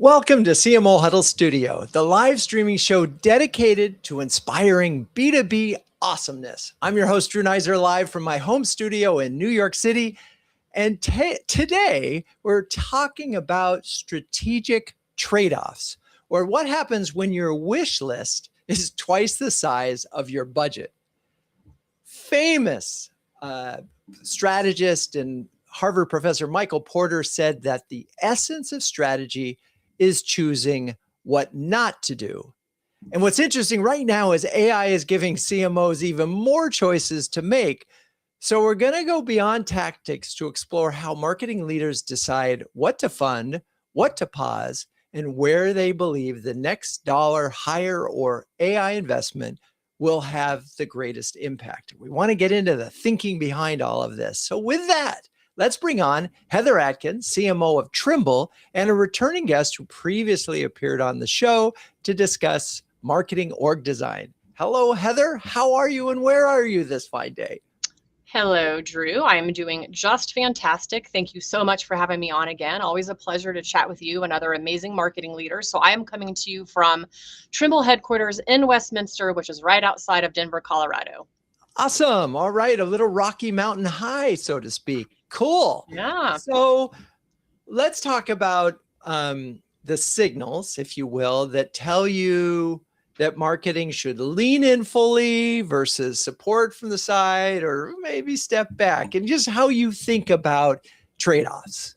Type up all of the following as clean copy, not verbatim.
Welcome to CMO Huddles Studio, the live streaming show dedicated to inspiring B2B awesomeness. I'm your host, Drew Neiser, live from my home studio in New York City. And today we're talking about strategic trade-offs, or what happens when your wish list is twice the size of your budget. Famous strategist and Harvard professor Michael Porter said that the essence of strategy is choosing what not to do. And what's interesting right now is AI is giving CMOs even more choices to make. So we're going to go beyond tactics to explore how marketing leaders decide what to fund, what to pause, and where they believe the next dollar hire or AI investment will have the greatest impact. We want to get into the thinking behind all of this. So with that, let's bring on Heather Adkins, CMO of Trimble, and a returning guest who previously appeared on the show to discuss marketing org design. Hello, Heather. How are you and where are you this fine day? Hello, Drew. I'm doing just fantastic. Thank you so much for having me on again. Always a pleasure to chat with you and other amazing marketing leaders. So I am coming to you from Trimble headquarters in Westminster, which is right outside of Denver, Colorado. Awesome. All right. A little Rocky Mountain high, so to speak. Cool. Yeah. So let's talk about the signals, if you will, that tell you that marketing should lean in fully versus support from the side, or maybe step back, and just how you think about trade-offs.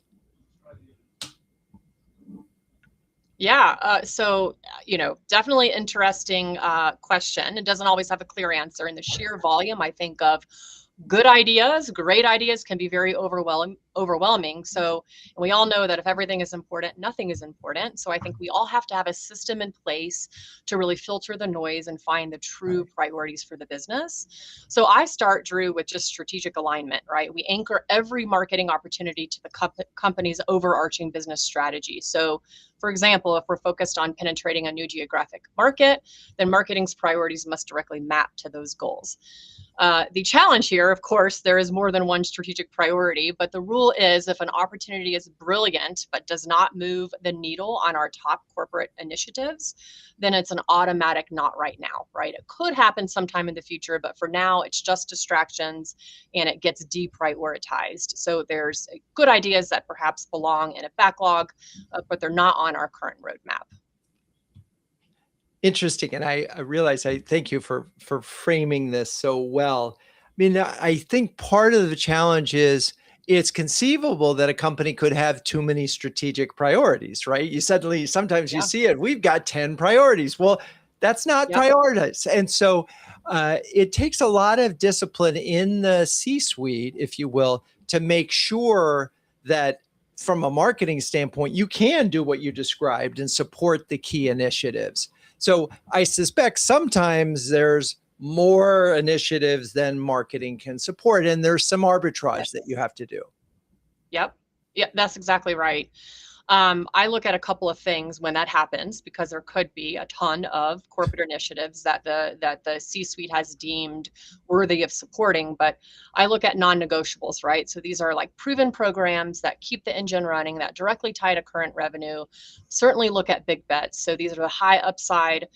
Yeah. Definitely interesting question. It doesn't always have a clear answer. In the sheer volume, I think of good ideas, great ideas can be very overwhelming. So we all know that if everything is important, nothing is important. So I think we all have to have a system in place to really filter the noise and find the true priorities for the business. So I start, Drew, with just strategic alignment, right? We anchor every marketing opportunity to the company's overarching business strategy. So for example, if we're focused on penetrating a new geographic market, then marketing's priorities must directly map to those goals. The challenge here, of course, there is more than one strategic priority, but the rule is if an opportunity is brilliant but does not move the needle on our top corporate initiatives, then it's an automatic not right now, right? It could happen sometime in the future, but for now, it's just distractions and it gets deprioritized. So there's good ideas that perhaps belong in a backlog, but they're not on our current roadmap. Interesting. And I realize I thank you for framing this so well. I mean, I think part of the challenge is it's conceivable that a company could have too many strategic priorities, right? You suddenly, sometimes you see it, we've got 10 priorities. Well, that's not prioritized. And so it takes a lot of discipline in the C-suite, if you will, to make sure that from a marketing standpoint, you can do what you described and support the key initiatives. So I suspect sometimes there's more initiatives than marketing can support, and there's some arbitrage that you have to do. Yep. Yeah, that's exactly right. I look at a couple of things when that happens, because there could be a ton of corporate initiatives that the C-suite has deemed worthy of supporting. But I look at non-negotiables, right? So these are like proven programs that keep the engine running, that directly tie to current revenue. Certainly look at big bets. So these are the high upside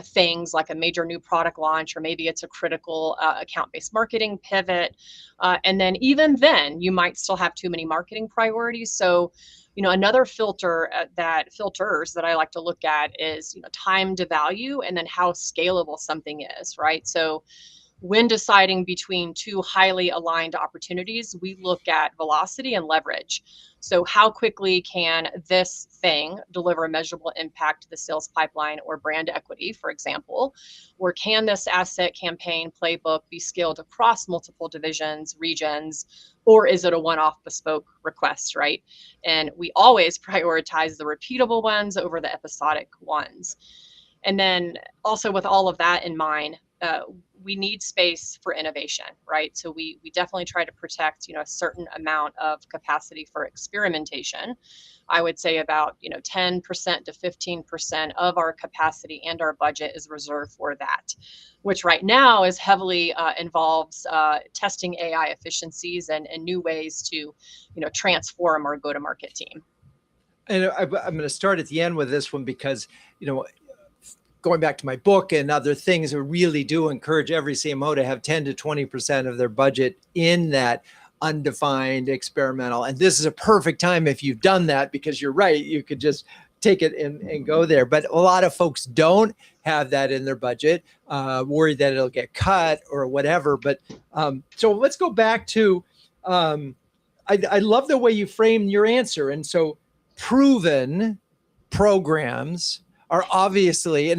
things like a major new product launch, or maybe it's a critical account-based marketing pivot. And then even then, you might still have too many marketing priorities. So another filters that I like to look at is, time to value, and then how scalable something is, right? So when deciding between two highly aligned opportunities, we look at velocity and leverage. So how quickly can this thing deliver a measurable impact to the sales pipeline or brand equity, for example? Or can this asset, campaign, playbook be scaled across multiple divisions, regions, or is it a one-off bespoke request, right? And we always prioritize the repeatable ones over the episodic ones. And then also with all of that in mind, we need space for innovation, right? So we definitely try to protect, a certain amount of capacity for experimentation. I would say about, 10% to 15% of our capacity and our budget is reserved for that, which right now is heavily involves testing AI efficiencies and new ways to, transform our go-to-market team. And I'm going to start at the end with this one because, you know, going back to my book and other things, I really do encourage every CMO to have 10 to 20% of their budget in that undefined experimental. And this is a perfect time if you've done that, because you're right, you could just take it and go there. But a lot of folks don't have that in their budget, worried that it'll get cut or whatever. But so let's go back to, I love the way you framed your answer. And so proven programs are obviously,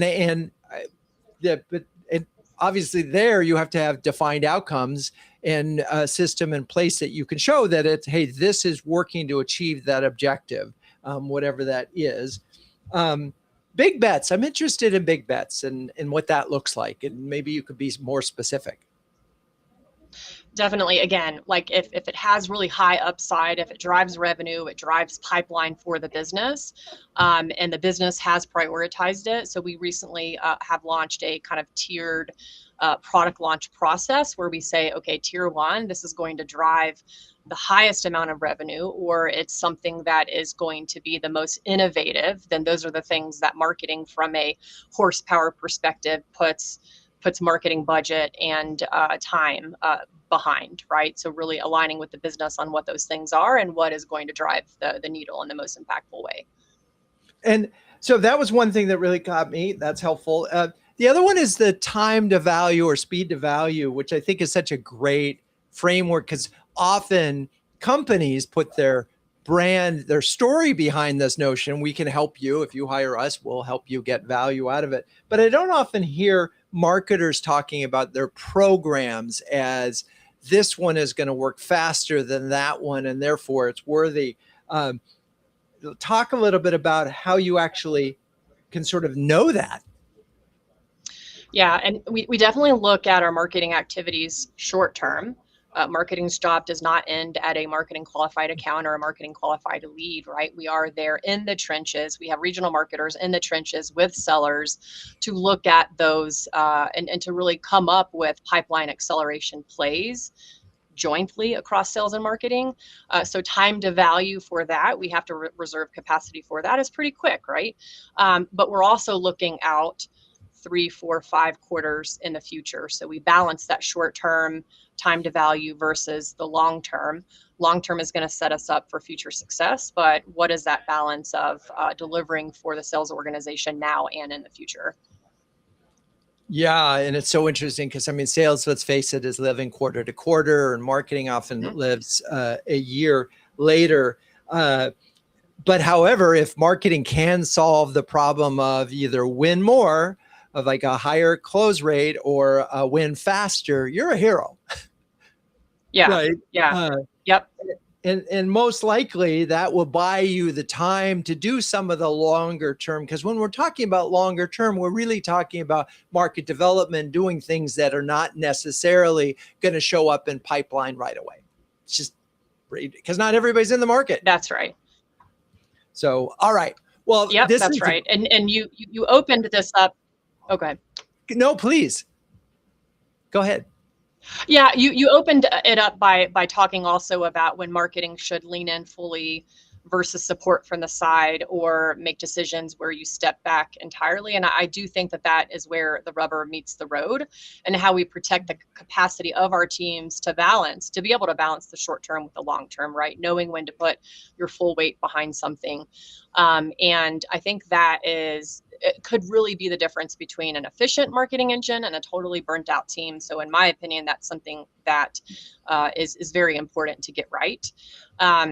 but obviously there you have to have defined outcomes and a system in place that you can show that it's, hey, this is working to achieve that objective, whatever that is. Big bets. I'm interested in big bets and what that looks like. And maybe you could be more specific. Definitely, again, like if it has really high upside, if it drives revenue, it drives pipeline for the business, and the business has prioritized it. So we recently have launched a kind of tiered product launch process where we say, okay, tier one, this is going to drive the highest amount of revenue, or it's something that is going to be the most innovative. Then those are the things that marketing from a horsepower perspective puts marketing budget and time behind, right? So really aligning with the business on what those things are and what is going to drive the needle in the most impactful way. And so that was one thing that really got me. That's helpful. The other one is the time to value or speed to value, which I think is such a great framework, because often companies put their brand, their story behind this notion. We can help you. If you hire us, we'll help you get value out of it. But I don't often hear marketers talking about their programs as this one is going to work faster than that one, and therefore it's worthy. Talk a little bit about how you actually can sort of know that. Yeah, and we definitely look at our marketing activities short term. Marketing's job does not end at a marketing qualified account or a marketing qualified lead, right? We are there in the trenches. We have regional marketers in the trenches with sellers to look at those and to really come up with pipeline acceleration plays jointly across sales and marketing. So time to value for that, we have to reserve capacity for that is pretty quick, right? But we're also looking out 3, 4, 5 quarters in the future. So we balance that short term time to value versus the long term. Long term is going to set us up for future success, but what is that balance of delivering for the sales organization now and in the future? Yeah, and it's so interesting because, I mean, sales, let's face it, is living quarter to quarter, and marketing often lives a year later. But however, if marketing can solve the problem of either win more, of like a higher close rate, or win faster, you're a hero. Yeah. Right. Yeah. Yep. And most likely that will buy you the time to do some of the longer term. Because when we're talking about longer term, we're really talking about market development, doing things that are not necessarily going to show up in pipeline right away. It's just because not everybody's in the market. That's right. So, all right. Well, yep, that's right. And you opened this up. Okay. No, please. Go ahead. Yeah, you opened it up by talking also about when marketing should lean in fully versus support from the side, or make decisions where you step back entirely. And I do think that is where the rubber meets the road, and how we protect the capacity of our teams to be able to balance the short term with the long term, right? Knowing when to put your full weight behind something. And I think it could really be the difference between an efficient marketing engine and a totally burnt out team. So in my opinion, that's something that is very important to get right.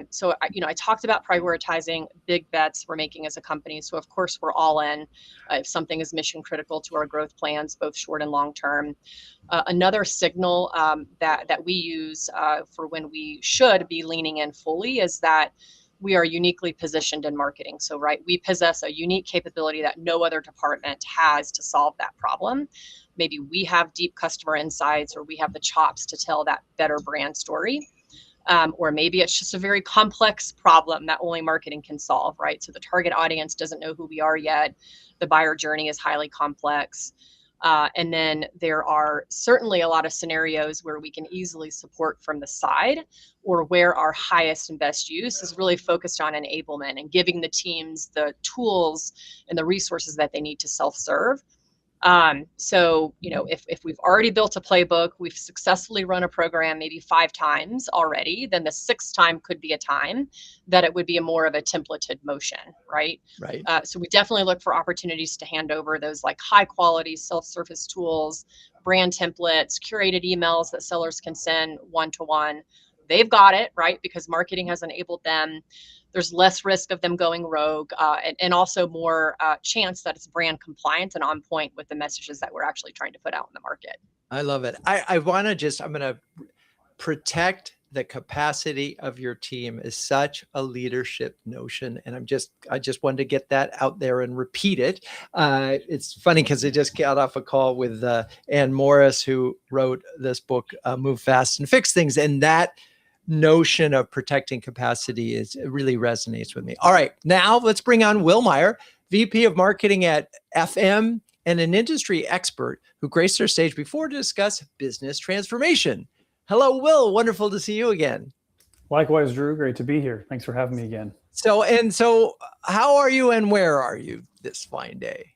So I talked about prioritizing big bets we're making as a company. So of course we're all in if something is mission critical to our growth plans, both short and long term. Another signal that we use for when we should be leaning in fully is that we are uniquely positioned in marketing. So, right, we possess a unique capability that no other department has to solve that problem. Maybe we have deep customer insights, or we have the chops to tell that better brand story. Or maybe it's just a very complex problem that only marketing can solve, right? So the target audience doesn't know who we are yet. The buyer journey is highly complex. And then there are certainly a lot of scenarios where we can easily support from the side, or where our highest and best use is really focused on enablement and giving the teams the tools and the resources that they need to self-serve. So, if we've already built a playbook, we've successfully run a program maybe 5 times already, then the 6th time could be a time that it would be more of a templated motion, right? Right. So we definitely look for opportunities to hand over those like high quality self-service tools, brand templates, curated emails that sellers can send one-to-one. They've got it, right? Because marketing has enabled them. There's less risk of them going rogue, and also more chance that it's brand compliant and on point with the messages that we're actually trying to put out in the market. I love it. I'm going to protect the capacity of your team is such a leadership notion. And I just wanted to get that out there and repeat it. It's funny because I just got off a call with Ann Morris, who wrote this book, Move Fast and Fix Things. And that notion of protecting capacity it really resonates with me. All right, now let's bring on Will Meier, VP of Marketing at FM and an industry expert who graced our stage before to discuss business transformation. Hello, Will. Wonderful to see you again. Likewise, Drew. Great to be here. Thanks for having me again. So how are you and where are you this fine day?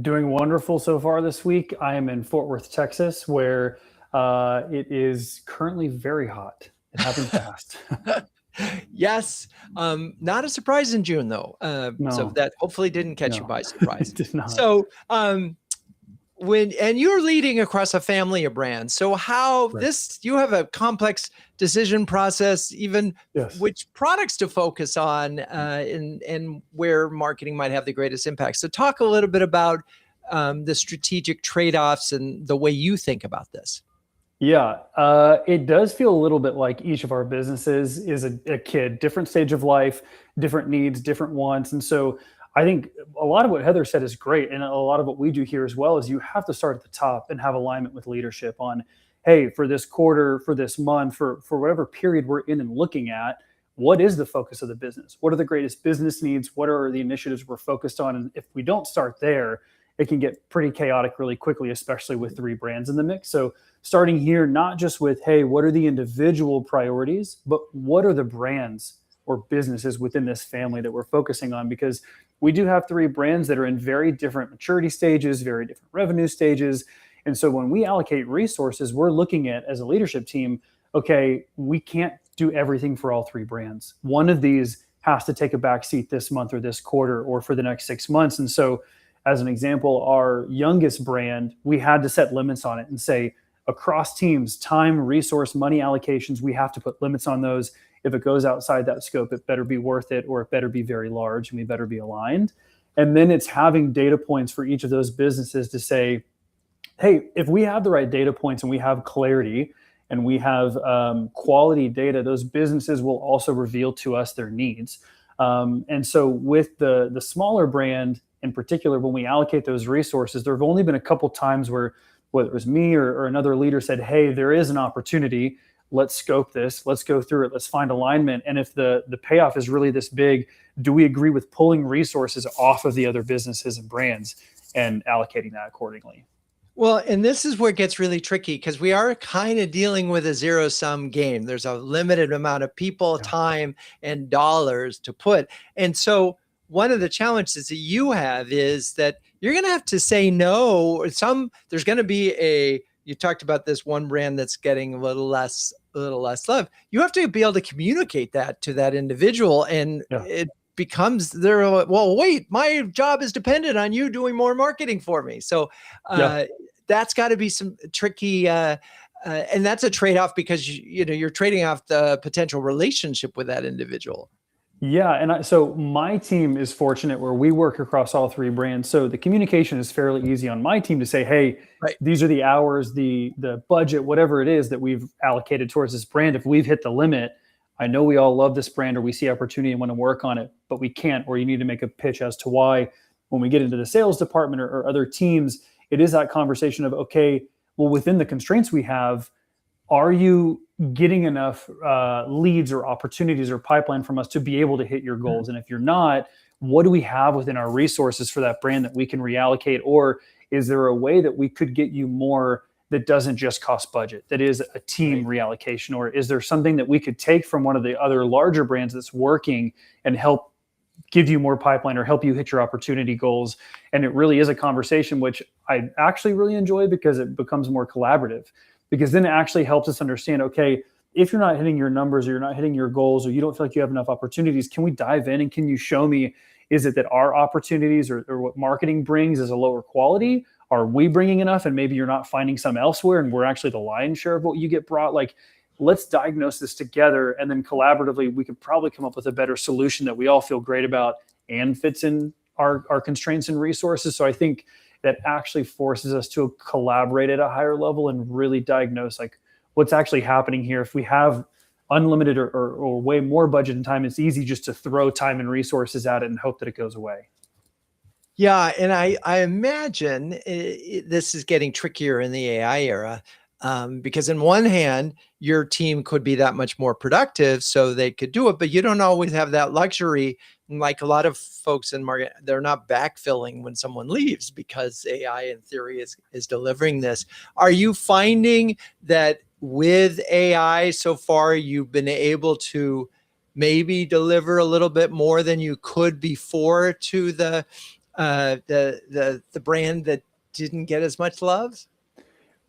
Doing wonderful so far this week. I am in Fort Worth, Texas, where it is currently very hot. It happened fast. Yes. Not a surprise in June, though. No. So that hopefully didn't catch you by surprise. It did not. So and you're leading across a family of brands. So you have a complex decision process, even which products to focus on and where marketing might have the greatest impact. So talk a little bit about the strategic trade-offs and the way you think about this. Yeah, it does feel a little bit like each of our businesses is a kid, different stage of life, different needs, different wants. And so I think a lot of what Heather said is great. And a lot of what we do here as well is you have to start at the top and have alignment with leadership on, hey, for this quarter, for this month, for whatever period we're in and looking at, what is the focus of the business? What are the greatest business needs? What are the initiatives we're focused on? And if we don't start there, it can get pretty chaotic really quickly, especially with 3 brands in the mix. So starting here, not just with, hey, what are the individual priorities, but what are the brands or businesses within this family that we're focusing on? Because we do have 3 brands that are in very different maturity stages, very different revenue stages. And so when we allocate resources, we're looking at, as a leadership team, okay, we can't do everything for all 3 brands. One of these has to take a back seat this month or this quarter or for the next 6 months. And so as an example, our youngest brand, we had to set limits on it and say, across teams, time, resource, money allocations, we have to put limits on those. If it goes outside that scope, it better be worth it, or it better be very large, and we better be aligned. And then it's having data points for each of those businesses to say, hey, if we have the right data points and we have clarity and we have quality data, those businesses will also reveal to us their needs. And so with the smaller brand in particular, when we allocate those resources, there have only been a couple times where, whether it was me or another leader said, hey, there is an opportunity. Let's scope this. Let's go through it. Let's find alignment. And if the payoff is really this big, do we agree with pulling resources off of the other businesses and brands and allocating that accordingly? Well, and this is where it gets really tricky because we are kind of dealing with a zero-sum game. There's a limited amount of people, time, and dollars to put. And so one of the challenges that you have is that you're going to have to say no. There's going to be you talked about this one brand that's getting a little less love. You have to be able to communicate that to that individual. And it becomes well, wait, my job is dependent on you doing more marketing for me. So that's got to be some tricky, and that's a trade-off because you're trading off the potential relationship with that individual. Yeah. And so my team is fortunate where we work across all 3 brands. So the communication is fairly easy on my team to say, hey, these are the hours, the budget, whatever it is that we've allocated towards this brand. If we've hit the limit, I know we all love this brand or we see opportunity and want to work on it, but we can't, or you need to make a pitch as to why. When we get into the sales department or other teams, it is that conversation of, okay, well, within the constraints we have, are you getting enough leads or opportunities or pipeline from us to be able to hit your goals? And if you're not, what do we have within our resources for that brand that we can reallocate? Or is there a way that we could get you more that doesn't just cost budget, that is a team reallocation? Or is there something that we could take from one of the other larger brands that's working and help give you more pipeline or help you hit your opportunity goals? And it really is a conversation, which I actually really enjoy because it becomes more collaborative, because then it actually helps us understand, okay, if you're not hitting your numbers or you're not hitting your goals or you don't feel like you have enough opportunities, can we dive in and can you show me, is it that our opportunities or what marketing brings is a lower quality? Are we bringing enough and maybe you're not finding some elsewhere and we're actually the lion's share of what you get brought? Like, let's diagnose this together, and then collaboratively we could probably come up with a better solution that we all feel great about and fits in our constraints and resources. So I think that actually forces us to collaborate at a higher level and really diagnose like what's actually happening here. If we have unlimited or way more budget and time, it's easy just to throw time and resources at it and hope that it goes away. Yeah, and I imagine this is getting trickier in the AI era, because in one hand, your team could be that much more productive, so they could do it, but you don't always have that luxury. Like a lot of folks in market, they're not backfilling when someone leaves because AI in theory is delivering this. Are you finding that with AI so far, you've been able to maybe deliver a little bit more than you could before to the brand that didn't get as much love?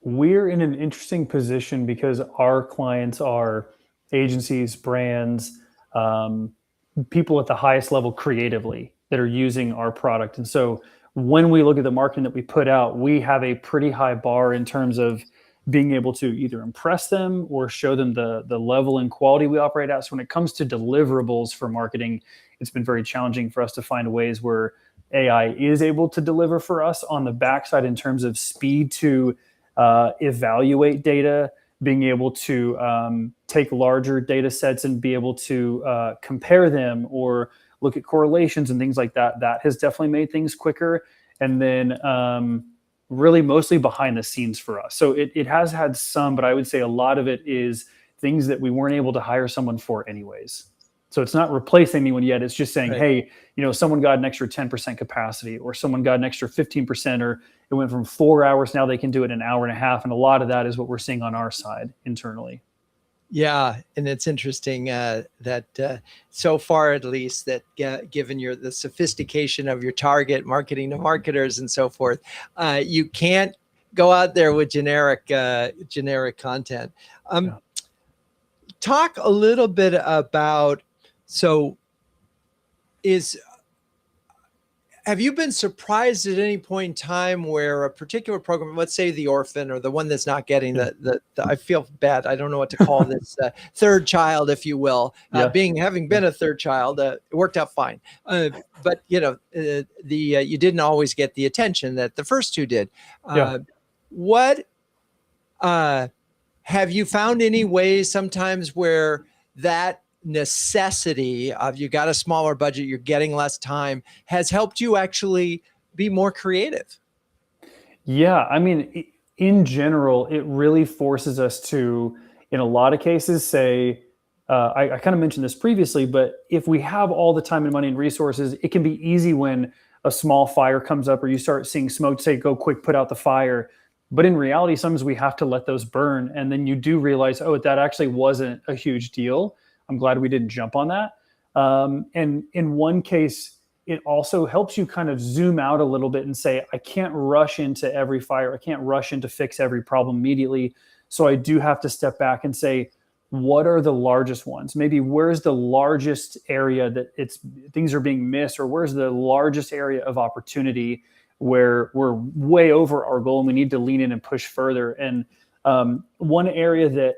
We're in an interesting position because our clients are agencies, brands, people at the highest level creatively that are using our product. And so when we look at the marketing that we put out, we have a pretty high bar in terms of being able to either impress them or show them the level and quality we operate at. So when it comes to deliverables for marketing, it's been very challenging for us to find ways where AI is able to deliver for us on the backside in terms of speed to evaluate data, being able to take larger data sets and be able to compare them or look at correlations and things like that. That has definitely made things quicker. And then really mostly behind the scenes for us. So it has had some, but I would say a lot of it is things that we weren't able to hire someone for anyways. So it's not replacing anyone yet. It's just saying, Right. hey, someone got an extra 10% capacity, or someone got an extra 15%, or it went from 4 hours. Now they can do it in an hour and a half. And a lot of that is what we're seeing on our side internally. Yeah, and it's interesting that so far, at least, that given the sophistication of your target marketing to marketers and so forth, you can't go out there with generic content. Yeah. Talk a little bit about, have you been surprised at any point in time where a particular program, let's say the orphan or the one that's not getting the I feel bad, I don't know what to call this, third child, if you will, having been a third child, it worked out fine. But you didn't always get the attention that the first two did. What have you found any ways sometimes where that necessity of you got a smaller budget, you're getting less time, has helped you actually be more creative? Yeah, I mean, in general, it really forces us to, in a lot of cases, say, I kind of mentioned this previously, but if we have all the time and money and resources, it can be easy when a small fire comes up or you start seeing smoke, say, go quick, put out the fire. But in reality, sometimes we have to let those burn. And then you do realize, oh, that actually wasn't a huge deal. I'm glad we didn't jump on that. And in one case, it also helps you kind of zoom out a little bit and say, I can't rush into every fire. I can't rush in to fix every problem immediately. So I do have to step back and say, what are the largest ones? Maybe where's the largest area that things are being missed, or where's the largest area of opportunity where we're way over our goal and we need to lean in and push further. And one area that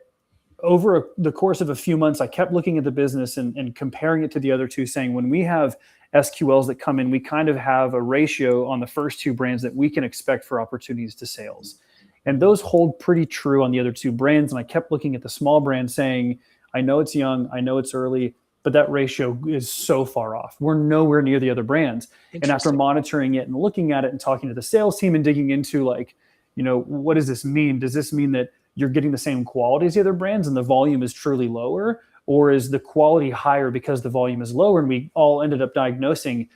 over the course of a few months, I kept looking at the business and comparing it to the other two, saying when we have SQLs that come in, we kind of have a ratio on the first two brands that we can expect for opportunities to sales. And those hold pretty true on the other two brands. And I kept looking at the small brand saying, I know it's young, I know it's early, but that ratio is so far off. We're nowhere near the other brands. And after monitoring it and looking at it and talking to the sales team and digging into what does this mean? Does this mean that you're getting the same quality as the other brands and the volume is truly lower? Or is the quality higher because the volume is lower? And we all ended up diagnosing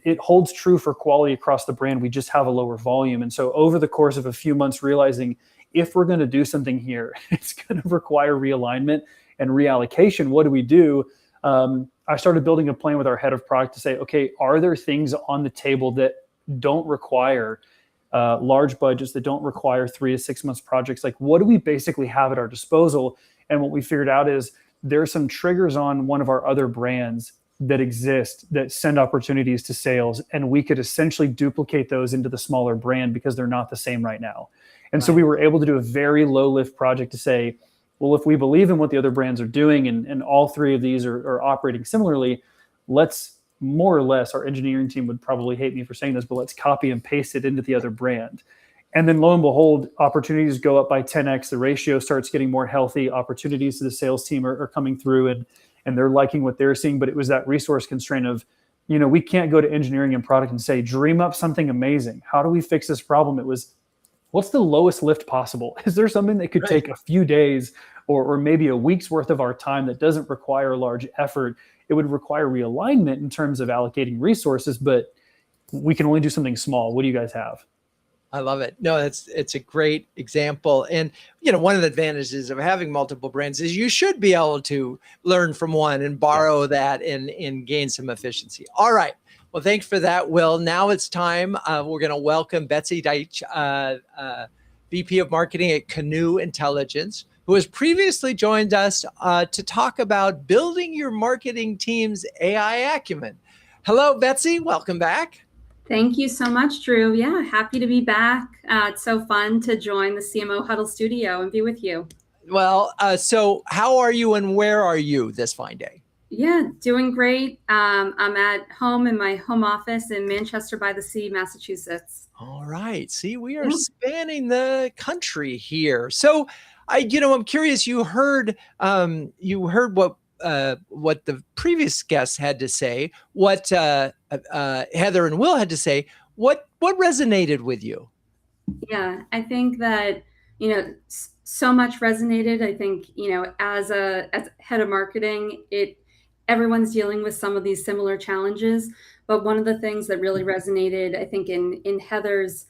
it holds true for quality across the brand. We just have a lower volume. And so over the course of a few months, realizing if we're going to do something here, it's going to require realignment and reallocation. What do we do? I started building a plan with our head of product to say, okay, are there things on the table that don't require large budgets, that don't require 3 to 6 months projects? Like, what do we basically have at our disposal? And what we figured out is there are some triggers on one of our other brands that exist that send opportunities to sales, and we could essentially duplicate those into the smaller brand because they're not the same right now. And so we were able to do a very low lift project to say, well, if we believe in what the other brands are doing, and all 3 of these are operating similarly, let's more or less, our engineering team would probably hate me for saying this, but let's copy and paste it into the other brand. And then lo and behold, opportunities go up by 10x. The ratio starts getting more healthy. Opportunities to the sales team are coming through, and they're liking what they're seeing. But it was that resource constraint of, we can't go to engineering and product and say, dream up something amazing. How do we fix this problem? It was, what's the lowest lift possible? Is there something that could take a few days or maybe a week's worth of our time that doesn't require large effort? It would require realignment in terms of allocating resources, but we can only do something small. What do you guys have? I love it. No, it's a great example. And, one of the advantages of having multiple brands is you should be able to learn from one and borrow that and gain some efficiency. All right. Well, thanks for that, Will. Now it's time. We're going to welcome Betsy Daitch, VP of Marketing at Canoe Intelligence, who has previously joined us to talk about building your marketing team's AI acumen. Hello, Betsy. Welcome back. Thank you so much, Drew. Yeah, happy to be back. It's so fun to join the CMO Huddles Studio and be with you. Well, so how are you and where are you this fine day? Yeah, doing great. I'm at home in my home office in Manchester by the Sea, Massachusetts. All right. See, we are spanning the country here. So, I'm curious. You heard what the previous guests had to say. What Heather and Will had to say. What resonated with you? Yeah, I think that so much resonated. I think as head of marketing, everyone's dealing with some of these similar challenges. But one of the things that really resonated, I think, in Heather's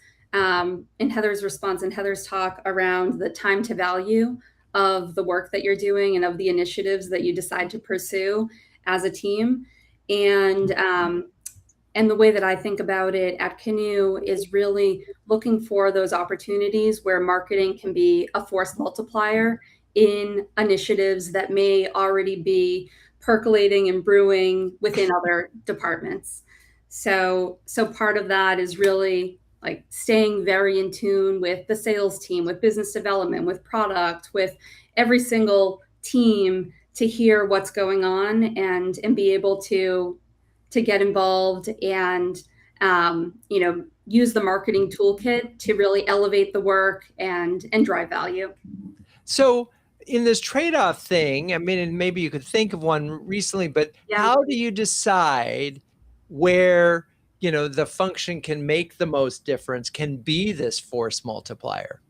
response and Heather's talk around the time to value of the work that you're doing and of the initiatives that you decide to pursue as a team. And the way that I think about it at Canoe is really looking for those opportunities where marketing can be a force multiplier in initiatives that may already be percolating and brewing within other departments. So part of that is really like staying very in tune with the sales team, with business development, with product, with every single team to hear what's going on and be able to get involved and use the marketing toolkit to really elevate the work and drive value. So in this trade-off thing, I mean, and maybe you could think of one recently, but how do you decide where, the function can make the most difference, can be this force multiplier?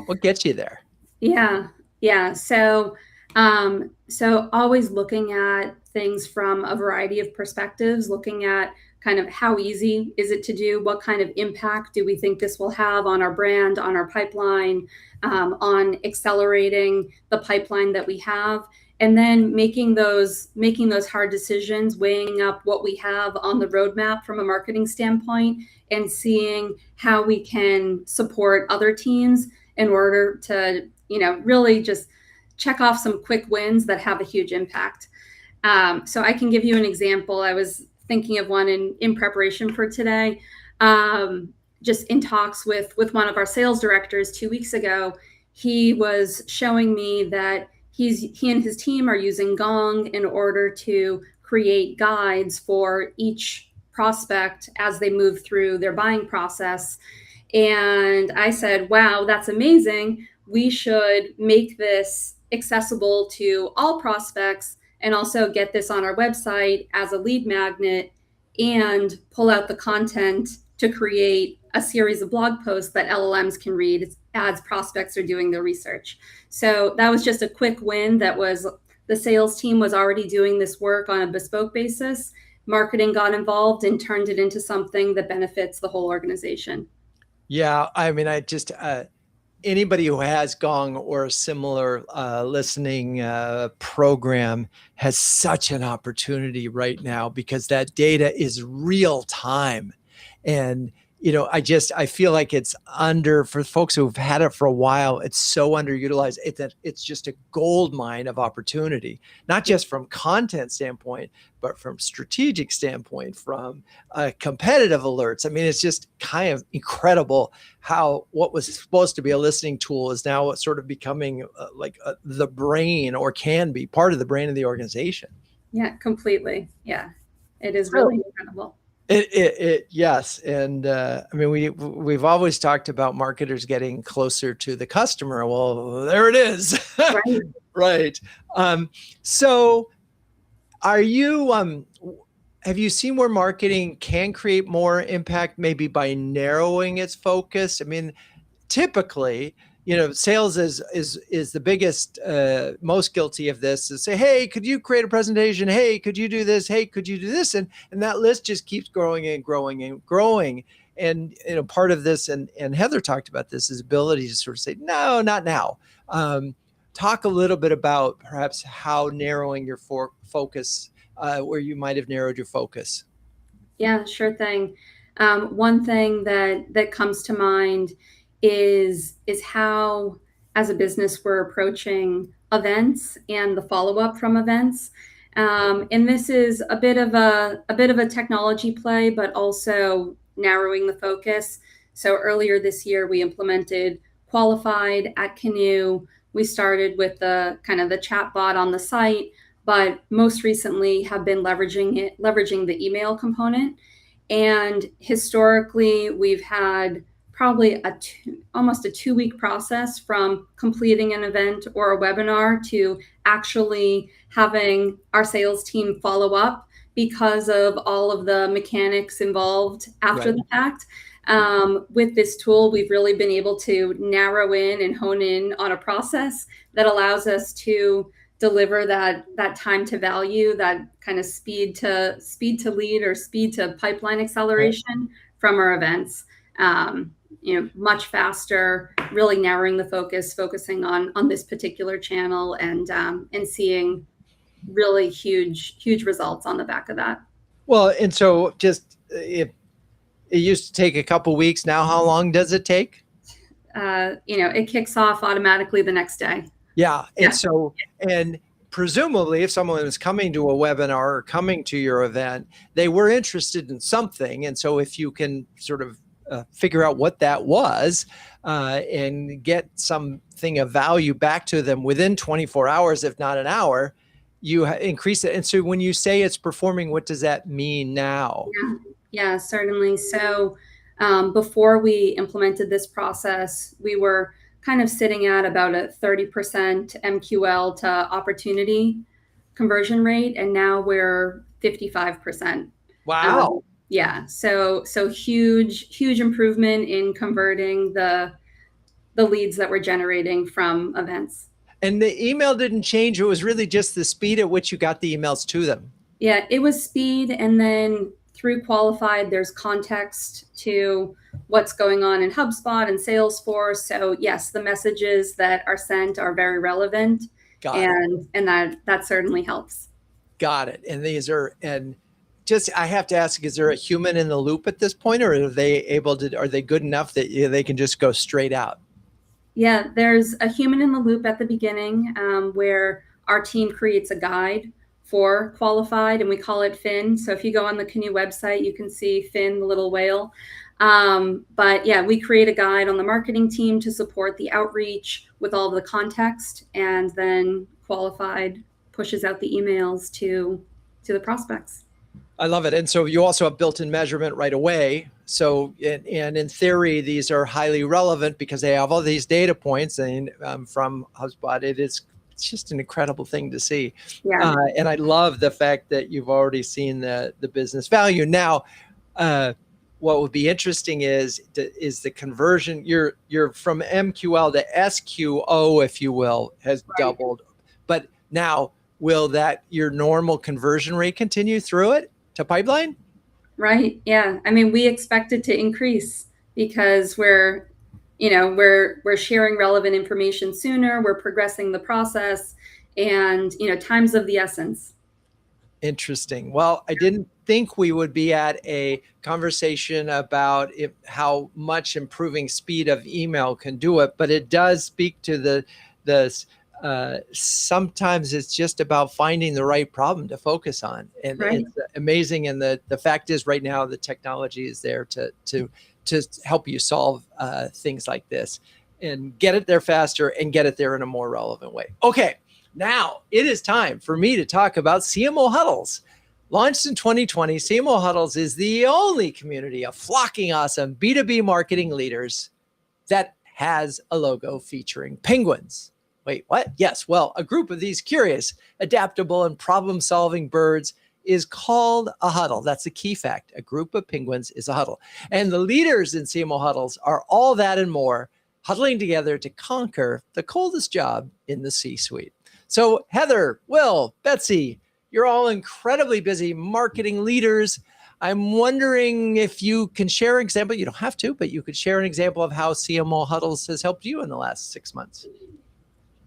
What gets you there? Yeah. So always looking at things from a variety of perspectives, looking at kind of how easy is it to do, what kind of impact do we think this will have on our brand, on our pipeline, on accelerating the pipeline that we have, and then making those hard decisions, weighing up what we have on the roadmap from a marketing standpoint and seeing how we can support other teams in order to, really just check off some quick wins that have a huge impact. So I can give you an example. I was thinking of one in preparation for today, just in talks with one of our sales directors 2 weeks ago. He was showing me that he and his team are using Gong in order to create guides for each prospect as they move through their buying process. And I said, wow, that's amazing. We should make this accessible to all prospects and also get this on our website as a lead magnet and pull out the content to create a series of blog posts that LLMs can read as prospects are doing their research. So that was just a quick win. That was the sales team was already doing this work on a bespoke basis. marketing got involved and turned it into something that benefits the whole organization. Yeah, I mean, I just anybody who has Gong or a similar listening program has such an opportunity right now because that data is real time. And, I feel like it's for folks who've had it for a while, it's so underutilized. It's just a gold mine of opportunity, not just from content standpoint, but from strategic standpoint, from competitive alerts. I mean, it's just kind of incredible how what was supposed to be a listening tool is now sort of becoming the brain, or can be part of the brain of the organization. Yeah, completely. Yeah, it is really incredible. Yes. And I mean, we've always talked about marketers getting closer to the customer. Well, there it is. Right. Right. So are you, have you seen where marketing can create more impact, maybe by narrowing its focus? I mean, typically, sales is the biggest, most guilty of this, is say, hey, could you create a presentation? Hey, could you do this? Hey, could you do this? And that list just keeps growing and growing and growing. And, part of this, and Heather talked about this, is ability to sort of say, no, not now. Talk a little bit about perhaps how narrowing your focus, where you might have narrowed your focus. Yeah, sure thing. One thing that comes to mind is how, as a business, we're approaching events and the follow-up from events. And this is a bit of a technology play, but also narrowing the focus. So earlier this year, we implemented Qualified at Canoe. We started with the kind of the chat bot on the site, but most recently have been leveraging the email component. And historically, we've had probably almost a 2-week process from completing an event or a webinar to actually having our sales team follow up because of all of the mechanics involved after the fact. With this tool, we've really been able to narrow in and hone in on a process that allows us to deliver that time to value, that kind of speed to lead or speed to pipeline acceleration from our events. Much faster, really narrowing the focus, focusing on this particular channel, and seeing really huge results on the back of that. Well, and so just it used to take a couple weeks. Now, how long does it take? It kicks off automatically the next day. Yeah. And so, and presumably if someone is coming to a webinar or coming to your event, they were interested in something. And so if you can sort of figure out what that was and get something of value back to them within 24 hours, if not an hour, you increase it. And so when you say it's performing, what does that mean now? Yeah, certainly. So before we implemented this process, we were kind of sitting at about a 30% MQL to opportunity conversion rate, and now we're 55%. Wow. Yeah, so huge improvement in converting the leads that we're generating from events. And the email didn't change. It was really just the speed at which you got the emails to them. Yeah, it was speed, and then through Qualified, there's context to what's going on in HubSpot and Salesforce. So yes, the messages that are sent are very relevant, and that certainly helps. Got it. And these are, and just, I have to ask, is there a human in the loop at this point, or are they good enough that they can just go straight out? Yeah, there's a human in the loop at the beginning where our team creates a guide for Qualified, and we call it Finn. So if you go on the Canoe website, you can see Finn, the little whale. But yeah, we create a guide on the marketing team to support the outreach with all of the context, and then Qualified pushes out the emails to the prospects. I love it. And so you also have built-in measurement right away. So, and in theory, these are highly relevant because they have all these data points, and from HubSpot, it's just an incredible thing to see. Yeah. And I love the fact that you've already seen the business value. Now, what would be interesting is the conversion. You're from MQL to SQO, if you will, has doubled. But now, will your normal conversion rate continue through it to pipeline? Right. Yeah. I mean, we expect it to increase because we're sharing relevant information sooner, we're progressing the process, and time's of the essence. Interesting. Well, I didn't think we would be at a conversation about how much improving speed of email can do it, but it does speak to the sometimes it's just about finding the right problem to focus on, and Right. it's amazing. And the fact is, right now the technology is there to help you solve things like this and get it there faster and get it there in a more relevant way. Okay. Now it is time for me to talk about CMO Huddles. Launched in 2020, CMO Huddles is the only community of flocking awesome B2B marketing leaders that has a logo featuring penguins. Wait, what? Yes, well, a group of these curious, adaptable, and problem-solving birds is called a huddle. That's the key fact. A group of penguins is a huddle. And the leaders in CMO Huddles are all that and more, huddling together to conquer the coldest job in the C-suite. So Heather, Will, Betsy, you're all incredibly busy marketing leaders. I'm wondering if you can share an example. You don't have to, but you could share an example of how CMO Huddles has helped you in the last 6 months.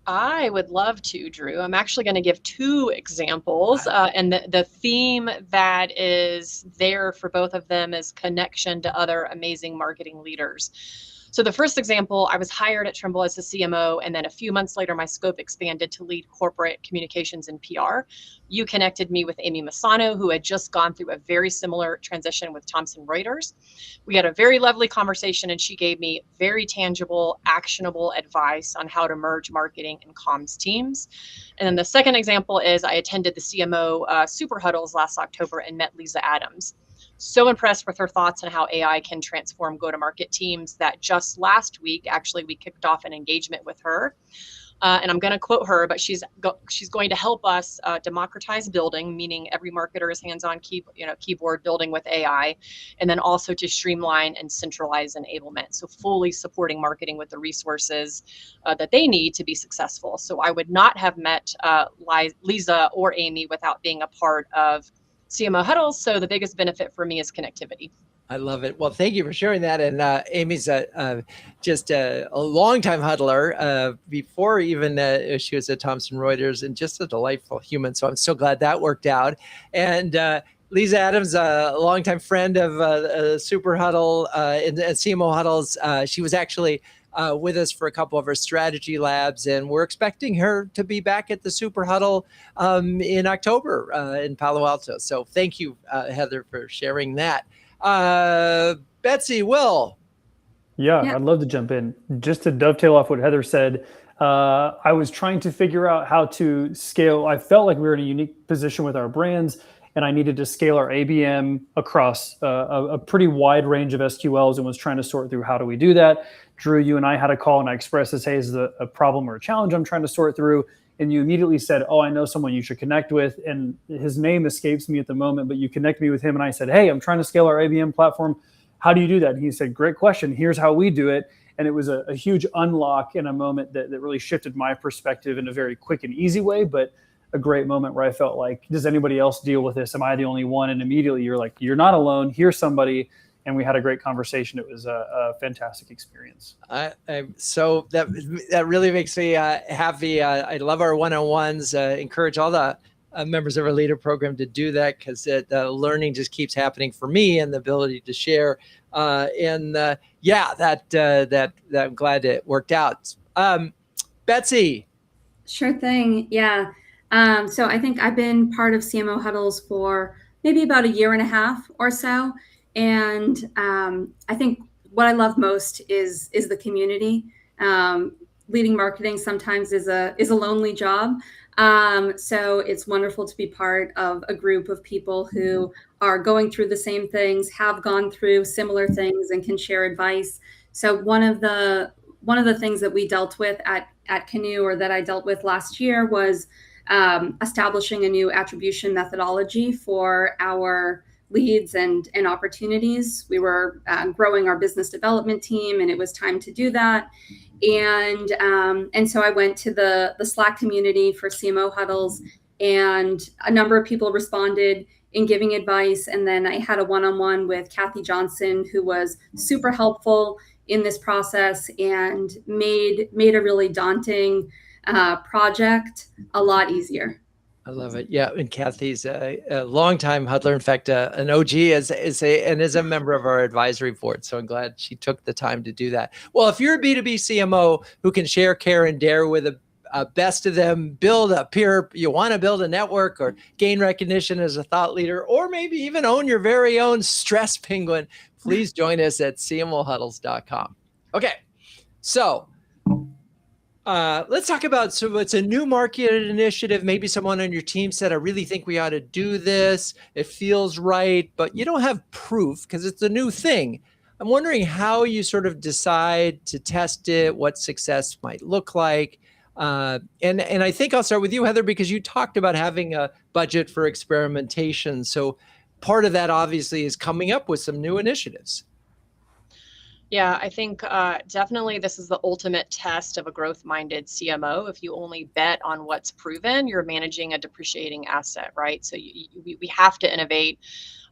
I would love to, Drew. I'm actually going to give 2 examples, and the theme that is there for both of them is connection to other amazing marketing leaders. So the first example, I was hired at Trimble as a CMO, and then a few months later, my scope expanded to lead corporate communications and PR. You connected me with Amy Massano, who had just gone through a very similar transition with Thomson Reuters. We had a very lovely conversation, and she gave me very tangible, actionable advice on how to merge marketing and comms teams. And then the second example is I attended the CMO Super Huddles last October and met Lisa Adams. So impressed with her thoughts on how AI can transform go-to-market teams that just last week, actually, we kicked off an engagement with her. And I'm going to quote her, but she's going to help us democratize building, meaning every marketer is hands-on keyboard building with AI, and then also to streamline and centralize enablement. So fully supporting marketing with the resources that they need to be successful. So I would not have met Lisa or Amy without being a part of CMO Huddles. So the biggest benefit for me is connectivity. I love it. Well, thank you for sharing that. And Amy's just a longtime huddler before even she was at Thomson Reuters, and just a delightful human. So I'm so glad that worked out. And Lisa Adams, a longtime friend of Super Huddle and CMO Huddles. She was actually with us for a couple of our strategy labs, and we're expecting her to be back at the Super Huddle in October in Palo Alto. So thank you, Heather, for sharing that. Betsy, Will. Yeah, I'd love to jump in. Just to dovetail off what Heather said, I was trying to figure out how to scale. I felt like we were in a unique position with our brands, and I needed to scale our ABM across a pretty wide range of SQLs, and was trying to sort through how do we do that. Drew, you and I had a call, and I expressed this, hey, is it a problem or a challenge I'm trying to sort through? And you immediately said, oh, I know someone you should connect with. And his name escapes me at the moment, but you connect me with him. And I said, hey, I'm trying to scale our ABM platform. How do you do that? And he said, great question. Here's how we do it. And it was a huge unlock in a moment that really shifted my perspective in a very quick and easy way, but a great moment where I felt like, does anybody else deal with this? Am I the only one? And immediately you're like, you're not alone. Here's somebody. And we had a great conversation. It was a fantastic experience. So that really makes me happy. I love our one-on-ones. Encourage all the members of our leader program to do that, because the learning just keeps happening for me, and the ability to share. That I'm glad it worked out. Betsy. Sure thing. Yeah. So I think I've been part of CMO Huddles for maybe about 1.5 years or so. And I think what I love most is the community. Leading marketing sometimes is a lonely job. So it's wonderful to be part of a group of people who are going through the same things, have gone through similar things, and can share advice. So one of the things that we dealt with at Canoe, or that I dealt with last year, was establishing a new attribution methodology for our leads and opportunities. We were growing our business development team, and it was time to do that. And so I went to the Slack community for CMO Huddles, and a number of people responded. in giving advice. And then I had a one-on-one with Kathy Johnson, who was super helpful in this process and made a really daunting project a lot easier. I love it. Yeah, and Kathy's a longtime huddler. In fact, an OG is a member of our advisory board. So I'm glad she took the time to do that. Well, if you're a B2B CMO who can share, care, and dare with a best of them, build a peer, you want to build a network or gain recognition as a thought leader, or maybe even own your very own stress penguin, please join us at cmohuddles.com. Okay, so let's talk about, so it's a new market initiative. Maybe someone on your team said, I really think we ought to do this. It feels right, but you don't have proof because it's a new thing. I'm wondering how you sort of decide to test it, what success might look like. And I think I'll start with you, Heather, because you talked about having a budget for experimentation. So part of that obviously is coming up with some new initiatives. Yeah, I think definitely this is the ultimate test of a growth-minded CMO. If you only bet on what's proven, you're managing a depreciating asset, right? So we have to innovate,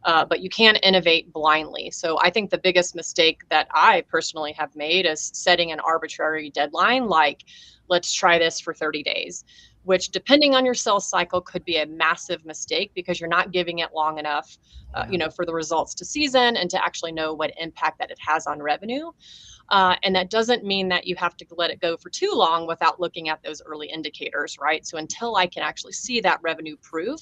but you can't innovate blindly. So I think the biggest mistake that I personally have made is setting an arbitrary deadline, like let's try this for 30 days, which depending on your sales cycle could be a massive mistake because you're not giving it long enough for the results to season and to actually know what impact that it has on revenue. And that doesn't mean that you have to let it go for too long without looking at those early indicators, right? So until I can actually see that revenue proof,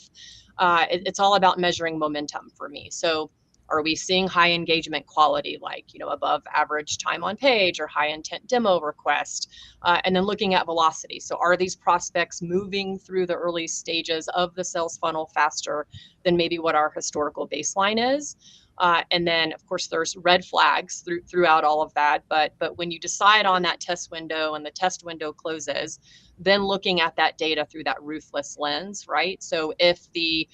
it's all about measuring momentum for me. So are we seeing high engagement quality, like, above average time on page or high intent demo request? And then looking at velocity. So are these prospects moving through the early stages of the sales funnel faster than maybe what our historical baseline is? And then, of course, there's red flags throughout all of that. But when you decide on that test window and the test window closes, then looking at that data through that ruthless lens, right? So if the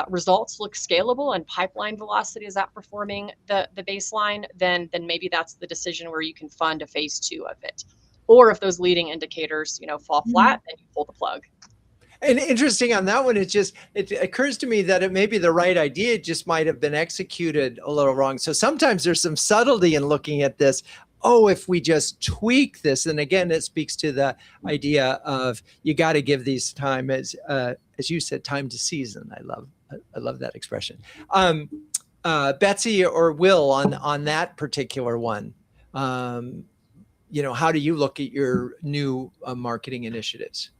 results look scalable and pipeline velocity is outperforming the baseline, then maybe that's the decision where you can fund a phase 2 of it. Or if those leading indicators, fall flat, then you pull the plug. And interesting on that one, it occurs to me that it may be the right idea, it just might have been executed a little wrong. So sometimes there's some subtlety in looking at this. Oh, if we just tweak this, and again, it speaks to the idea of you got to give these time, as you said, time to season. I love that expression. Betsy or Will, on that particular one, how do you look at your new marketing initiatives?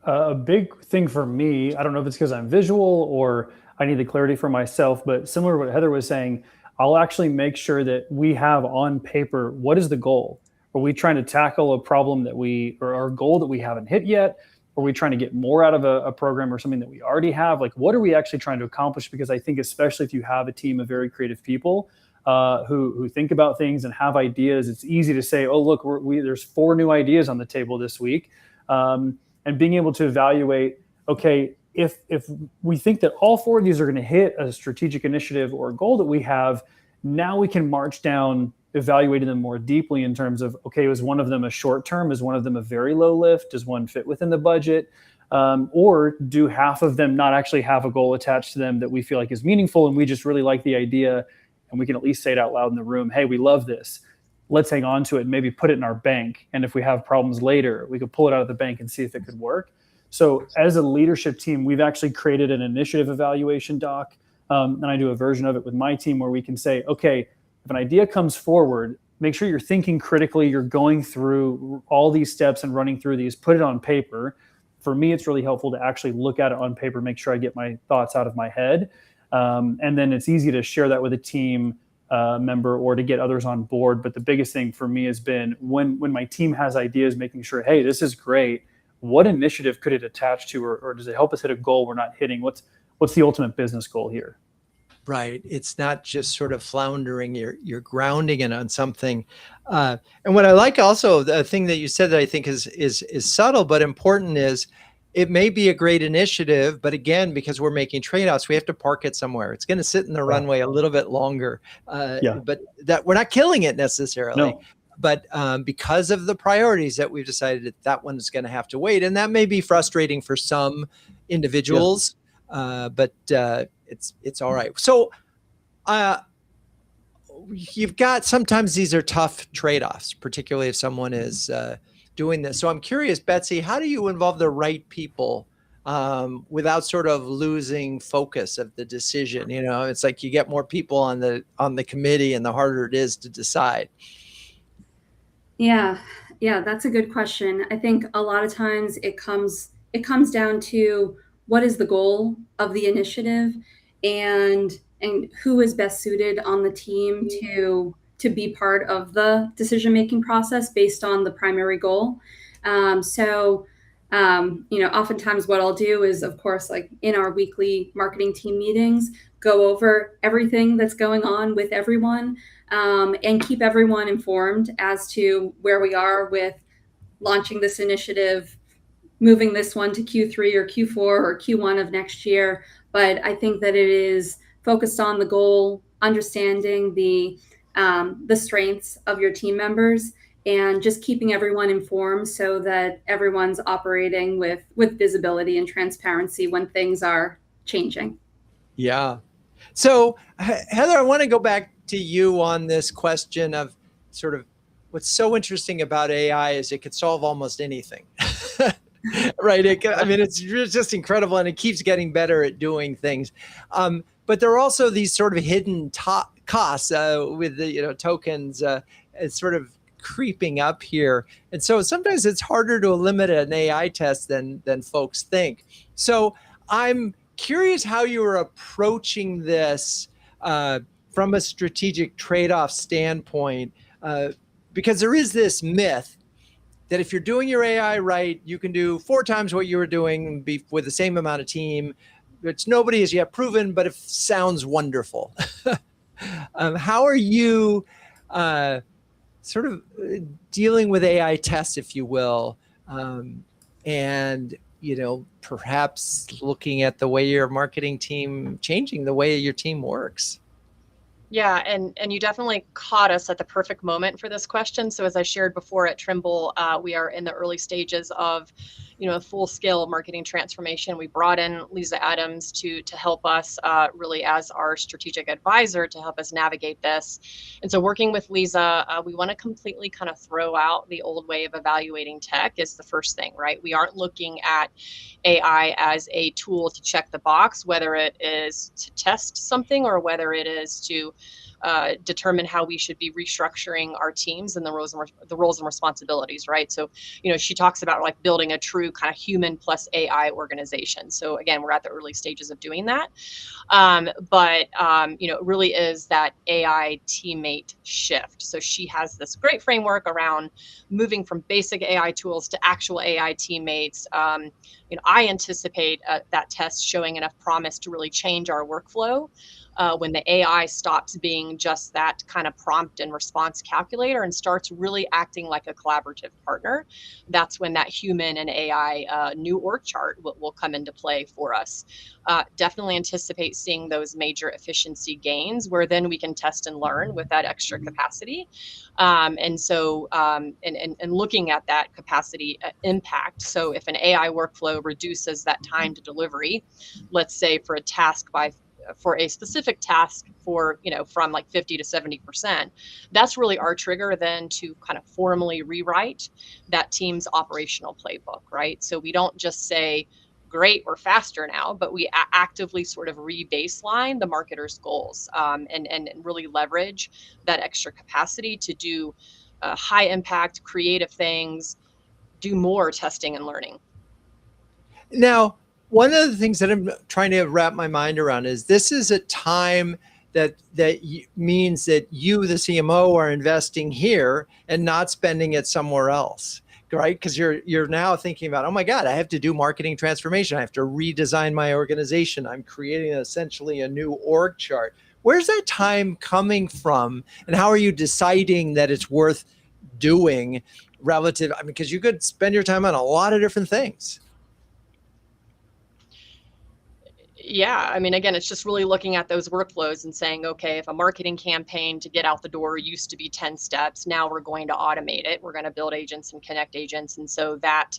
A big thing for me, I don't know if it's because I'm visual or I need the clarity for myself, but similar to what Heather was saying, I'll actually make sure that we have on paper, what is the goal? Are we trying to tackle a problem or our goal that we haven't hit yet? Are we trying to get more out of a program or something that we already have? Like, what are we actually trying to accomplish? Because I think especially if you have a team of very creative people who think about things and have ideas, it's easy to say, oh, look, there's 4 new ideas on the table this week. And being able to evaluate, okay, if we think that all 4 of these are going to hit a strategic initiative or a goal that we have, now we can march down evaluating them more deeply in terms of, okay, was one of them a short term? Is one of them a very low lift? Does one fit within the budget? Or do half of them not actually have a goal attached to them that we feel like is meaningful and we just really like the idea and we can at least say it out loud in the room, hey, we love this. Let's hang on to it and maybe put it in our bank. And if we have problems later, we could pull it out of the bank and see if it could work. So as a leadership team, we've actually created an initiative evaluation doc. And I do a version of it with my team where we can say, okay, if an idea comes forward, make sure you're thinking critically, you're going through all these steps and running through these, put it on paper. For me, it's really helpful to actually look at it on paper, make sure I get my thoughts out of my head. And then it's easy to share that with a team member or to get others on board. But the biggest thing for me has been when my team has ideas, making sure, hey, this is great. What initiative could it attach to, or does it help us hit a goal we're not hitting? What's the ultimate business goal here? Right. It's not just sort of floundering, you're grounding it on something. And what I like also, the thing that you said that I think is subtle but important is it may be a great initiative, but again, because we're making trade-offs, we have to park it somewhere. It's going to sit in the runway a little bit longer, but that we're not killing it necessarily. No. But because of the priorities that we've decided that one is going to have to wait. And that may be frustrating for some individuals. but it's all right. So you've got, sometimes these are tough trade-offs, particularly if someone is doing this. So I'm curious, Betsy, how do you involve the right people without sort of losing focus of the decision? You know, it's like you get more people on the committee, and the harder it is to decide. Yeah, that's a good question. I think a lot of times it comes down to what is the goal of the initiative, and who is best suited on the team to be part of the decision making process based on the primary goal. Oftentimes what I'll do is, of course, like in our weekly marketing team meetings, go over everything that's going on with everyone, and keep everyone informed as to where we are with launching this initiative, moving this one to Q3 or Q4 or Q1 of next year. But I think that it is focused on the goal, understanding the strengths of your team members, and just keeping everyone informed so that everyone's operating with visibility and transparency when things are changing. Yeah. So Heather, I want to go back to you on this question of sort of what's so interesting about AI is it could solve almost anything. Right. It's just incredible, and it keeps getting better at doing things. But there are also these sort of hidden costs with the tokens. It's sort of creeping up here, and so sometimes it's harder to eliminate an AI test than folks think. So I'm curious how you are approaching this from a strategic trade-off standpoint, because there is this myth that if you're doing your AI right, you can do 4 times what you were doing with the same amount of team, which nobody has yet proven, but it sounds wonderful. How are you sort of dealing with AI tests, if you will, and perhaps looking at the way your marketing team, changing the way your team works? Yeah, and you definitely caught us at the perfect moment for this question. So as I shared before, at Trimble, we are in the early stages of, a full-scale marketing transformation. We brought in Lisa Adams to help us really as our strategic advisor to help us navigate this. And so working with Lisa, we want to completely kind of throw out the old way of evaluating tech is the first thing, right? We aren't looking at AI as a tool to check the box, whether it is to test something or whether it is to determine how we should be restructuring our teams and the roles and responsibilities, right? So, she talks about like building a true kind of human plus AI organization. So again, we're at the early stages of doing that. But it really is that AI teammate shift. So she has this great framework around moving from basic AI tools to actual AI teammates. I anticipate that test showing enough promise to really change our workflow. When the AI stops being just that kind of prompt and response calculator and starts really acting like a collaborative partner, that's when that human and AI new org chart will come into play for us. Definitely anticipate seeing those major efficiency gains where then we can test and learn with that extra capacity. And looking at that capacity impact. So if an AI workflow reduces that time to delivery, let's say for a specific task from like 50 to 70%, that's really our trigger then to kind of formally rewrite that team's operational playbook, right? So we don't just say, great, we're faster now, but we actively sort of re-baseline the marketer's goals, and really leverage that extra capacity to do high impact, creative things, do more testing and learning. Now, one of the things that I'm trying to wrap my mind around is this is a time that means that you, the CMO, are investing here and not spending it somewhere else, right? Because you're now thinking about, oh my God, I have to do marketing transformation. I have to redesign my organization. I'm creating essentially a new org chart. Where's that time coming from? And how are you deciding that it's worth doing relative? Because you could spend your time on a lot of different things. Yeah, I mean, again, it's just really looking at those workflows and saying, okay, if a marketing campaign to get out the door used to be 10 steps, now we're going to automate it. We're going to build agents and connect agents. And so that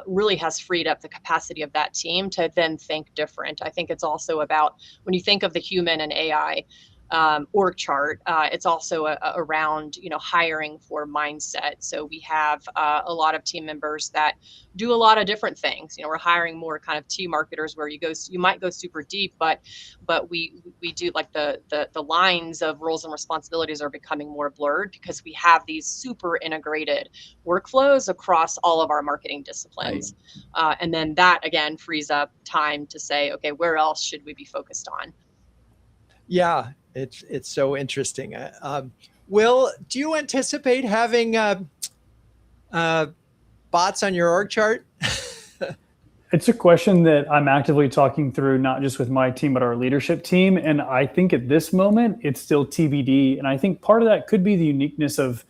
really has freed up the capacity of that team to then think different. I think it's also about when you think of the human and AI org chart, it's also around, hiring for mindset. So we have a lot of team members that do a lot of different things. We're hiring more kind of T marketers where you might go super deep, but we do like the lines of roles and responsibilities are becoming more blurred because we have these super integrated workflows across all of our marketing disciplines. Right. And then that again frees up time to say, okay, where else should we be focused on? Yeah, it's so interesting. Will, do you anticipate having bots on your org chart? It's a question that I'm actively talking through, not just with my team, but our leadership team. And I think at this moment, it's still TBD. And I think part of that could be the uniqueness of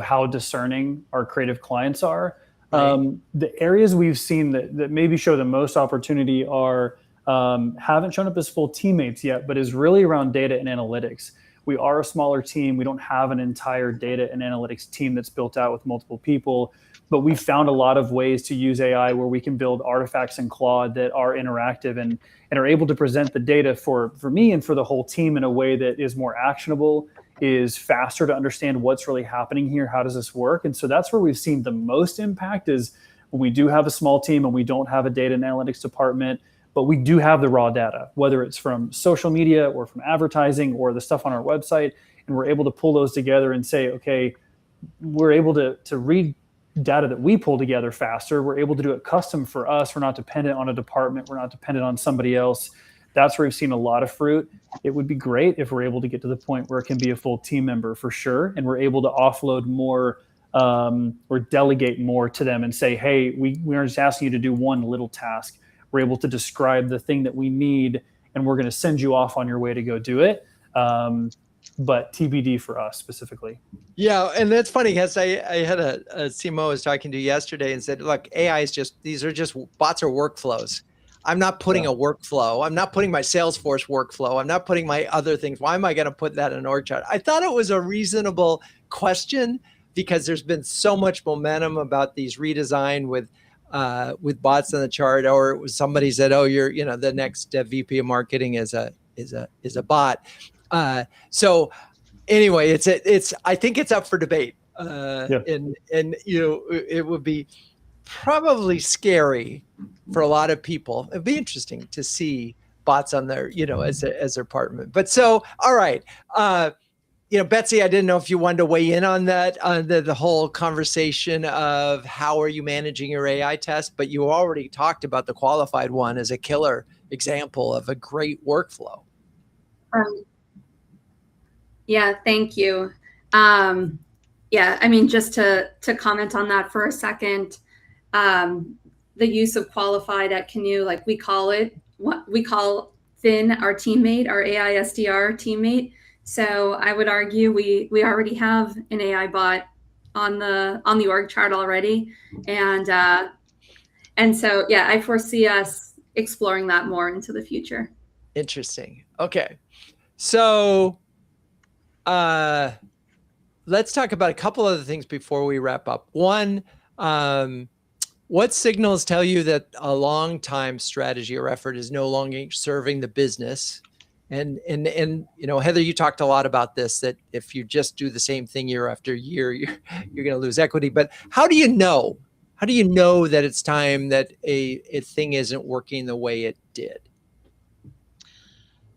how discerning our creative clients are. Right. The areas we've seen that maybe show the most opportunity are haven't shown up as full teammates yet, but is really around data and analytics. We are a smaller team. We don't have an entire data and analytics team that's built out with multiple people, but we've found a lot of ways to use AI where we can build artifacts in Claude that are interactive and are able to present the data for me and for the whole team in a way that is more actionable, is faster to understand what's really happening here. How does this work? And so that's where we've seen the most impact is when we do have a small team and we don't have a data and analytics department, but we do have the raw data, whether it's from social media or from advertising or the stuff on our website. And we're able to pull those together and say, okay, we're able to read data that we pull together faster. We're able to do it custom for us. We're not dependent on a department. We're not dependent on somebody else. That's where we've seen a lot of fruit. It would be great if we're able to get to the point where it can be a full team member for sure. And we're able to offload more or delegate more to them and say, hey, we are just asking you to do one little task. We're able to describe the thing that we need, and we're going to send you off on your way to go do it. But TBD for us specifically. Yeah, and that's funny because I had a CMO I was talking to yesterday and said, look, AI is these are just bots or workflows. I'm not putting a workflow. I'm not putting my Salesforce workflow. I'm not putting my other things. Why am I going to put that in an org chart? I thought it was a reasonable question because there's been so much momentum about these redesign with bots on the chart, or it was somebody said, oh, you're, the next VP of marketing is a bot. So anyway, I think it's up for debate. And it would be probably scary for a lot of people. It'd be interesting to see bots on their, as their department. But so, all right. Betsy, I didn't know if you wanted to weigh in on that, on the whole conversation of how are you managing your AI test, but you already talked about the qualified one as a killer example of a great workflow. Yeah, thank you. Yeah, I mean, just to comment on that for a second, the use of qualified at Canoe, like we call Finn our teammate, our AI SDR teammate. So I would argue we already have an AI bot on the org chart already, and so yeah, I foresee us exploring that more into the future. Interesting. Okay, so let's talk about a couple other things before we wrap up. One, what signals tell you that a long-time strategy or effort is no longer serving the business? And Heather, you talked a lot about this, that if you just do the same thing year after year, you're going to lose equity. But how do you know? How do you know that it's time that a thing isn't working the way it did?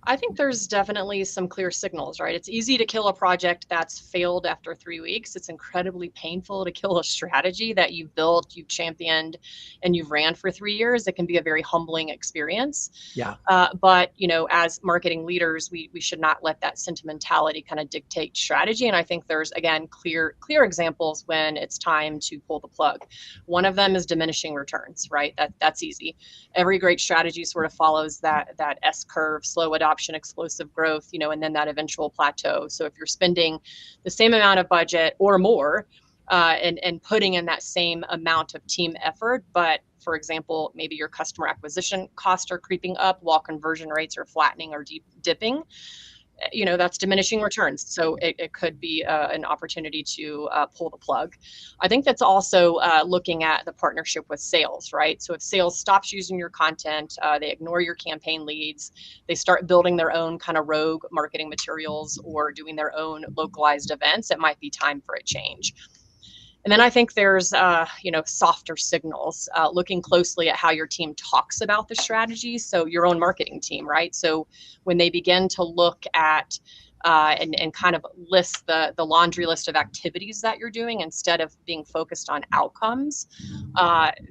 I think there's definitely some clear signals, right? It's easy to kill a project that's failed after 3 weeks. It's incredibly painful to kill a strategy that you've built, you've championed, and you've ran for 3 years. It can be a very humbling experience. Yeah. But as marketing leaders, we should not let that sentimentality kind of dictate strategy. And I think there's, again, clear examples when it's time to pull the plug. One of them is diminishing returns, right? That's easy. Every great strategy sort of follows that S curve, slow adoption, explosive growth, and then that eventual plateau. So if you're spending the same amount of budget or more and putting in that same amount of team effort. But for example, maybe your customer acquisition costs are creeping up while conversion rates are flattening or dipping. That's diminishing returns. So it could be an opportunity to pull the plug. I think that's also looking at the partnership with sales, right? So if sales stops using your content, they ignore your campaign leads, they start building their own kind of rogue marketing materials or doing their own localized events, it might be time for a change. And then I think there's, softer signals, looking closely at how your team talks about the strategy. So your own marketing team, right? So when they begin to look at and kind of list the laundry list of activities that you're doing instead of being focused on outcomes,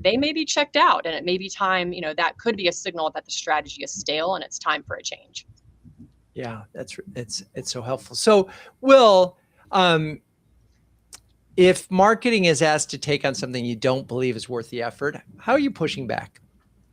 they may be checked out, and it may be time. That could be a signal that the strategy is stale and it's time for a change. Yeah, it's so helpful. So, Will, if marketing is asked to take on something you don't believe is worth the effort, how are you pushing back?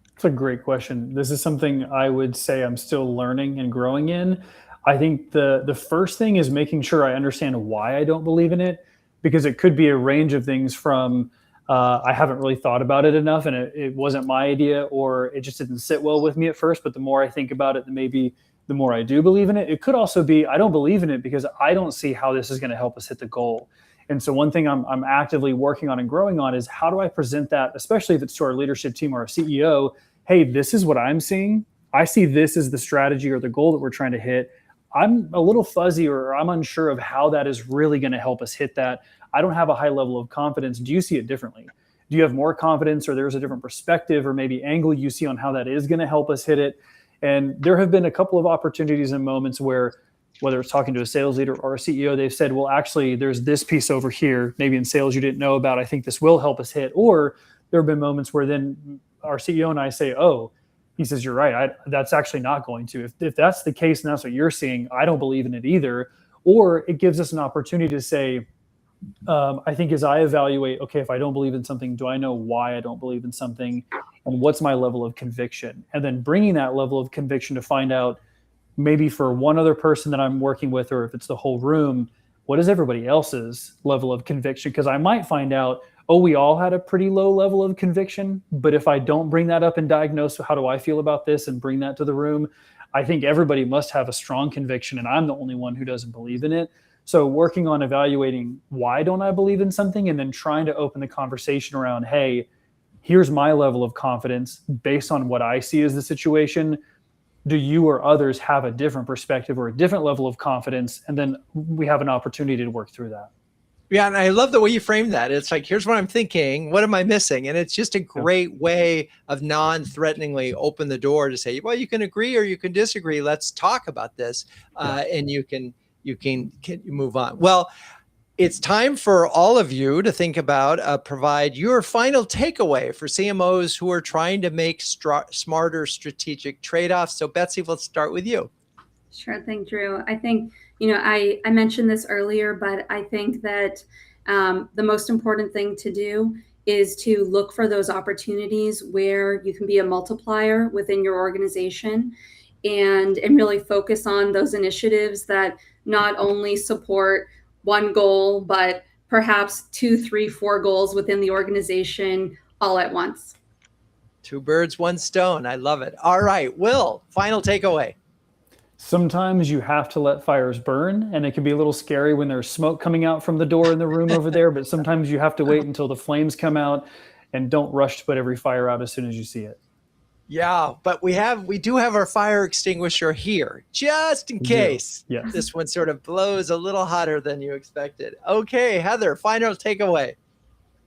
That's a great question. This is something I would say I'm still learning and growing in. I think the first thing is making sure I understand why I don't believe in it, because it could be a range of things from I haven't really thought about it enough and it wasn't my idea, or it just didn't sit well with me at first, but the more I think about it, maybe the more I do believe in it. It could also be I don't believe in it because I don't see how this is going to help us hit the goal. And so one thing I'm actively working on and growing on is how do I present that, especially if it's to our leadership team or our CEO, hey, this is what I'm seeing. I see this as the strategy or the goal that we're trying to hit. I'm a little fuzzy or I'm unsure of how that is really going to help us hit that. I don't have a high level of confidence. Do you see it differently? Do you have more confidence, or there's a different perspective or maybe angle you see on how that is going to help us hit it? And there have been a couple of opportunities and moments where, whether it's talking to a sales leader or a CEO, they've said, well, actually, there's this piece over here, maybe in sales you didn't know about. I think this will help us hit. Or there have been moments where then our CEO and I say, oh, he says, you're right. That's actually not going to. If that's the case and that's what you're seeing, I don't believe in it either. Or it gives us an opportunity to say, I think as I evaluate, okay, if I don't believe in something, do I know why I don't believe in something? And what's my level of conviction? And then bringing that level of conviction to find out, maybe for one other person that I'm working with, or if it's the whole room, what is everybody else's level of conviction? Because I might find out, oh, we all had a pretty low level of conviction, but if I don't bring that up and diagnose how do I feel about this and bring that to the room, I think everybody must have a strong conviction and I'm the only one who doesn't believe in it. So working on evaluating why don't I believe in something, and then trying to open the conversation around, hey, here's my level of confidence based on what I see as the situation. Do you or others have a different perspective or a different level of confidence? And then we have an opportunity to work through that. Yeah, and I love the way you frame that. It's like, here's what I'm thinking. What am I missing? And it's just a great way of non-threateningly open the door to say, well, you can agree or you can disagree. Let's talk about this, and you can move on. Well, it's time for all of you to think about, provide your final takeaway for CMOs who are trying to make smarter strategic trade-offs. So Betsy, let's start with you. Sure thing, Drew. I think, I mentioned this earlier, but I think that the most important thing to do is to look for those opportunities where you can be a multiplier within your organization, and really focus on those initiatives that not only support one goal, but perhaps 2, 3, 4 goals within the organization all at once. 2 birds, 1 stone. I love it. All right, Will, final takeaway. Sometimes you have to let fires burn, and it can be a little scary when there's smoke coming out from the door in the room over there, but sometimes you have to wait until the flames come out, and don't rush to put every fire out as soon as you see it. Yeah, but we do have our fire extinguisher here, just in case this one sort of blows a little hotter than you expected. Okay, Heather, final takeaway.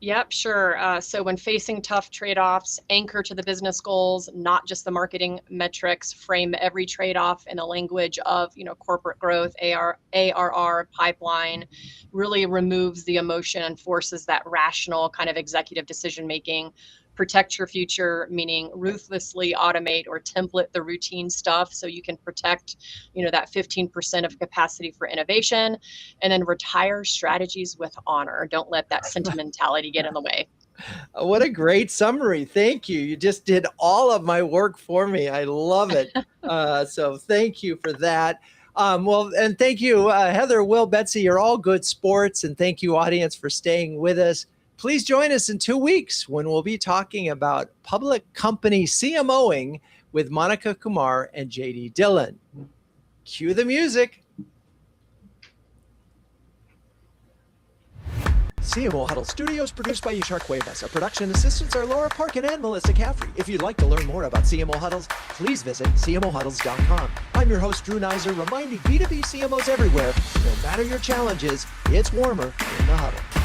Yep, sure. So when facing tough trade-offs, anchor to the business goals, not just the marketing metrics. Frame every trade-off in the language of, corporate growth, ARR, pipeline. Really removes the emotion and forces that rational kind of executive decision-making. Protect your future, meaning ruthlessly automate or template the routine stuff so you can protect, that 15% of capacity for innovation, and then retire strategies with honor. Don't let that sentimentality get in the way. What a great summary. Thank you. You just did all of my work for me. I love it. So thank you for that. Well, and thank you, Heather, Will, Betsy. You're all good sports. And thank you, audience, for staying with us. Please join us in 2 weeks when we'll be talking about public company CMOing with Monica Kumar and JD Dillon. Cue the music. CMO Huddles Studio is produced by Yashar Cuevas. Our production assistants are Laura Parkin and Melissa Caffrey. If you'd like to learn more about CMO Huddles, please visit CMOHuddles.com. I'm your host, Drew Neiser, reminding B2B CMOs everywhere, no matter your challenges, it's warmer in the huddle.